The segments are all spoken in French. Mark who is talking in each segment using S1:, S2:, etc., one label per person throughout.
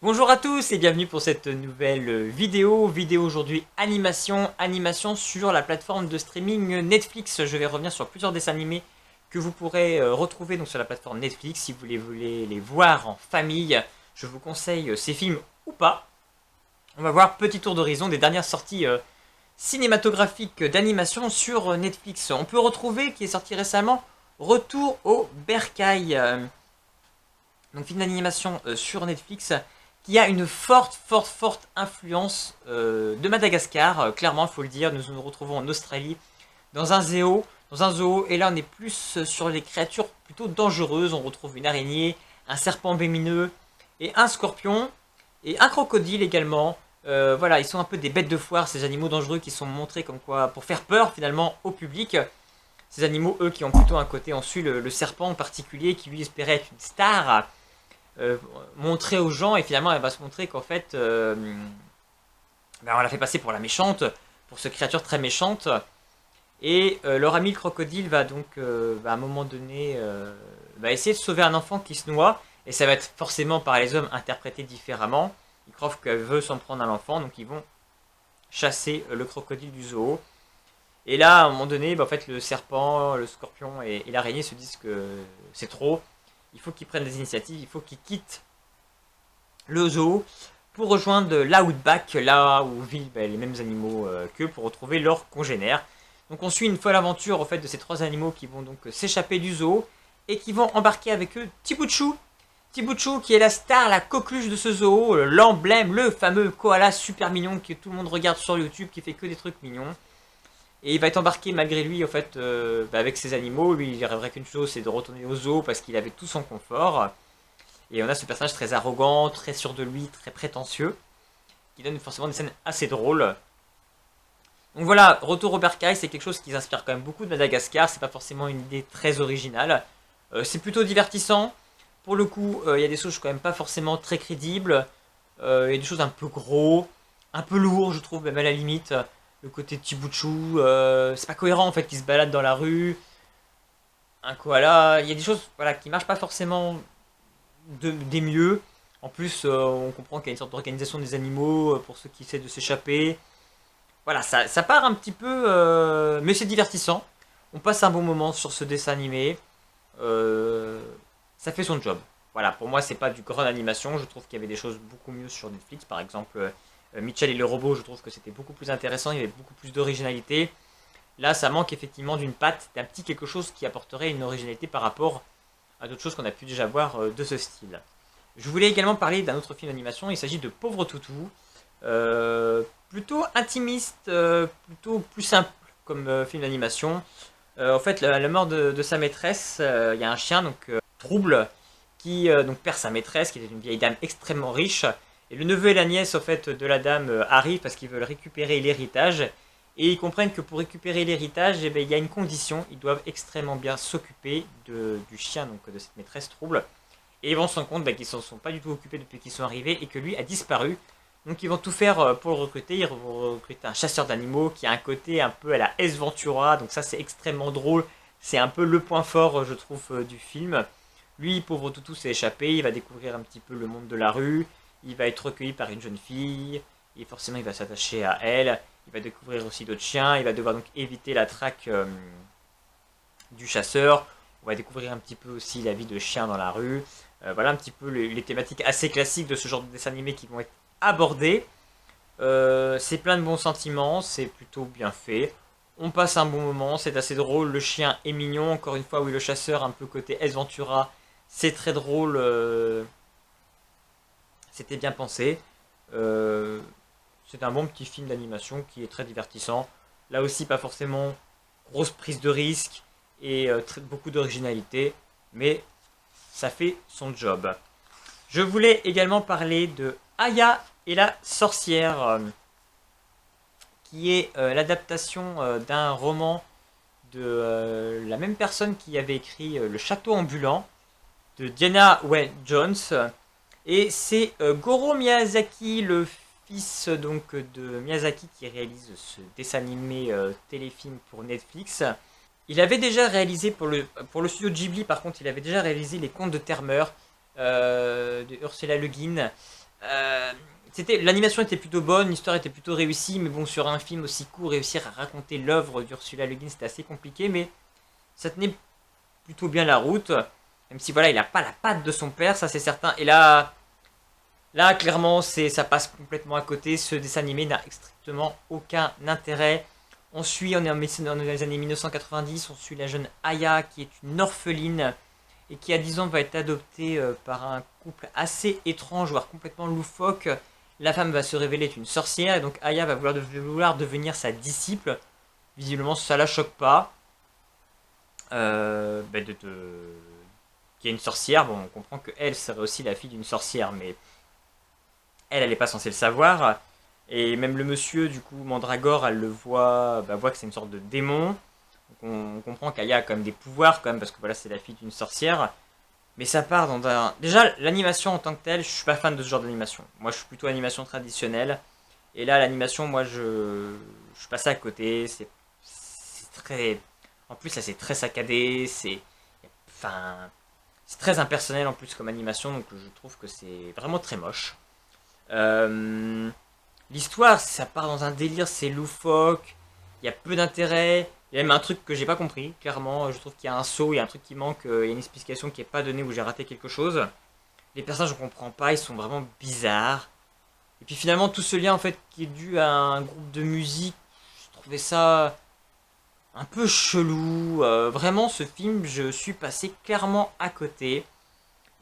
S1: Bonjour à tous et bienvenue pour cette nouvelle vidéo. Vidéo aujourd'hui animation sur la plateforme de streaming Netflix. Je vais revenir sur plusieurs dessins animés que vous pourrez retrouver donc sur la plateforme Netflix. Si vous voulez les voir en famille, je vous conseille ces films ou pas. On va voir petit tour d'horizon des dernières sorties cinématographiques d'animation sur Netflix. On peut retrouver, qui est sorti récemment, Retour au Bercail. Donc film d'animation sur Netflix qui a une forte influence de Madagascar. Clairement, il faut le dire, nous nous retrouvons en Australie, dans un zoo, et là on est plus sur les créatures plutôt dangereuses. On retrouve une araignée, un serpent vémineux, et un scorpion, et un crocodile également. Voilà, ils sont un peu des bêtes de foire, ces animaux dangereux qui sont montrés comme quoi, pour faire peur finalement au public. Ces animaux, eux, qui ont plutôt un côté, on suit le serpent en particulier, qui lui espérait être une star, montrer aux gens, et finalement elle va se montrer qu'en fait on l'a fait passer pour la méchante, pour cette créature très méchante, et leur ami le crocodile va donc à un moment donné va essayer de sauver un enfant qui se noie, et ça va être forcément par les hommes interprété différemment. Ils croient qu'elle veut s'en prendre à l'enfant, donc ils vont chasser le crocodile du zoo. Et là, à un moment donné, en fait, le serpent, le scorpion et l'araignée se disent que c'est trop. Il faut qu'ils prennent des initiatives, il faut qu'ils quittent le zoo pour rejoindre l'outback, là où vivent les mêmes animaux qu'eux, pour retrouver leurs congénères. Donc on suit une folle aventure en fait de ces trois animaux qui vont donc s'échapper du zoo et qui vont embarquer avec eux Tiboutchou. Tiboutchou qui est la star, la coqueluche de ce zoo, l'emblème, le fameux koala super mignon que tout le monde regarde sur YouTube, qui fait que des trucs mignons. Et il va être embarqué malgré lui en fait avec ses animaux. Lui il rêverait qu'une chose, c'est de retourner au zoo parce qu'il avait tout son confort. Et on a ce personnage très arrogant, très sûr de lui, très prétentieux, qui donne forcément des scènes assez drôles. Donc voilà, Retour au Bercail, c'est quelque chose qui s'inspire quand même beaucoup de Madagascar. C'est pas forcément une idée très originale. C'est plutôt divertissant. Pour le coup, il y a des choses quand même pas forcément très crédibles. Il y a des choses un peu gros, un peu lourds, je trouve, même à la limite. Le côté Tiboutchou, c'est pas cohérent en fait, qui se balade dans la rue. Un koala, il y a des choses voilà, qui marchent pas forcément des mieux. En plus, on comprend qu'il y a une sorte d'organisation des animaux pour ceux qui essaient de s'échapper. Voilà, ça part un petit peu, mais c'est divertissant. On passe un bon moment sur ce dessin animé. Euh, Ça fait son job. Voilà, pour moi, c'est pas du grand animation. Je trouve qu'il y avait des choses beaucoup mieux sur Netflix. Par exemple, Mitchell et le robot, je trouve que c'était beaucoup plus intéressant. Il y avait beaucoup plus d'originalité. Là, ça manque effectivement d'une patte, d'un petit quelque chose qui apporterait une originalité par rapport à d'autres choses qu'on a pu déjà voir de ce style. Je voulais également parler d'un autre film d'animation. Il s'agit de Pauvre Toutou. Plutôt intimiste, plutôt plus simple comme film d'animation. En fait, la mort de sa maîtresse, il y a un chien donc trouble qui donc perd sa maîtresse, qui était une vieille dame extrêmement riche. Et le neveu et la nièce, en fait, de la dame arrivent parce qu'ils veulent récupérer l'héritage. Et ils comprennent que pour récupérer l'héritage, eh ben, il y a une condition. Ils doivent extrêmement bien s'occuper du chien, donc de cette maîtresse trouble. Et ils vont se rendre compte qu'ils ne se sont pas du tout occupés depuis qu'ils sont arrivés et que lui a disparu. Donc ils vont tout faire pour le recruter. Ils vont recruter un chasseur d'animaux qui a un côté un peu à la S Ventura. Donc ça c'est extrêmement drôle. C'est un peu le point fort, je trouve, du film. Lui, pauvre toutou, s'est échappé. Il va découvrir un petit peu le monde de la rue. Il va être recueilli par une jeune fille. Et forcément, il va s'attacher à elle. Il va découvrir aussi d'autres chiens. Il va devoir donc éviter la traque du chasseur. On va découvrir un petit peu aussi la vie de chien dans la rue. Voilà un petit peu les thématiques assez classiques de ce genre de dessin animé qui vont être abordées. C'est plein de bons sentiments. C'est plutôt bien fait. On passe un bon moment. C'est assez drôle. Le chien est mignon. Encore une fois, oui, le chasseur, un peu côté S Ventura. C'est très drôle. C'était bien pensé. C'est un bon petit film d'animation qui est très divertissant. Là aussi, pas forcément grosse prise de risque et beaucoup d'originalité, mais ça fait son job. Je voulais également parler de Aya et la sorcière, qui est l'adaptation d'un roman de la même personne qui avait écrit Le Château ambulant, de Diana Wynne Jones. Et c'est Goro Miyazaki, le fils donc de Miyazaki, qui réalise ce dessin animé téléfilm pour Netflix. Il avait déjà réalisé pour le studio Ghibli, par contre, il avait déjà réalisé Les Contes de Terreur de Ursula Le Guin. L'animation était plutôt bonne, l'histoire était plutôt réussie, mais bon, sur un film aussi court, réussir à raconter l'œuvre d'Ursula Le Guin, c'était assez compliqué, mais ça tenait plutôt bien la route, même si voilà, il a pas la patte de son père, ça c'est certain. Et là clairement, ça passe complètement à côté. Ce dessin animé n'a strictement aucun intérêt. On est dans les années 1990, on suit la jeune Aya qui est une orpheline et qui à 10 ans va être adoptée par un couple assez étrange, voire complètement loufoque. La femme va se révéler être une sorcière et donc Aya va vouloir devenir sa disciple. Visiblement, ça la choque pas. Qui est une sorcière. Bon, on comprend que elle serait aussi la fille d'une sorcière, mais elle n'est pas censée le savoir. Et même le monsieur, du coup, Mandragore, elle le voit que c'est une sorte de démon. Donc on comprend qu'Aya a quand même des pouvoirs, quand même, parce que voilà, c'est la fille d'une sorcière. Mais ça part dans un... Déjà, l'animation en tant que telle, je suis pas fan de ce genre d'animation. Moi, je suis plutôt animation traditionnelle. Et là, l'animation, moi, je suis passé à côté. C'est très... En plus, là, c'est très saccadé. Enfin... C'est très impersonnel en plus comme animation, donc je trouve que c'est vraiment très moche. Euh, L'histoire, ça part dans un délire, c'est loufoque, il y a peu d'intérêt. Il y a même un truc que j'ai pas compris, clairement. Je trouve qu'il y a un saut, il y a un truc qui manque, il y a une explication qui est pas donnée où j'ai raté quelque chose. Les personnages, je comprends pas, ils sont vraiment bizarres. Et puis finalement, tout ce lien en fait qui est dû à un groupe de musique, je trouvais ça un peu chelou. Vraiment, ce film, je suis passé clairement à côté.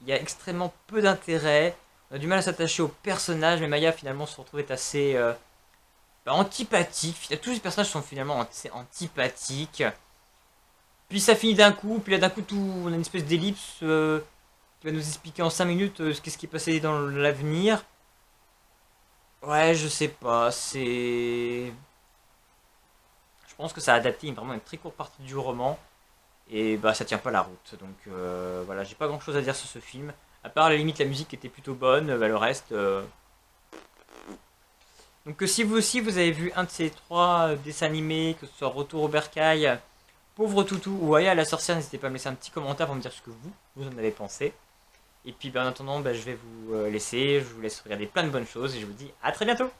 S1: Il y a extrêmement peu d'intérêt. On a du mal à s'attacher aux personnages, mais Maya finalement se retrouve être assez antipathique. Tous les personnages sont finalement assez antipathiques. Puis ça finit d'un coup, puis là d'un coup on a une espèce d'ellipse qui va nous expliquer en 5 minutes qu'est-ce qui est passé dans l'avenir. Ouais, je sais pas, c'est... Je pense que ça a adapté vraiment une très courte partie du roman. Et bah ça tient pas la route. Donc voilà, j'ai pas grand chose à dire sur ce film. À part la limite la musique était plutôt bonne, bah, le reste... Donc si vous aussi vous avez vu un de ces trois dessins animés, que ce soit Retour au bercail, Pauvre Toutou ou Aya la sorcière, n'hésitez pas à me laisser un petit commentaire pour me dire ce que vous en avez pensé. Et puis bah, en attendant, bah, je vais vous laisser, je vous laisse regarder plein de bonnes choses et je vous dis à très bientôt.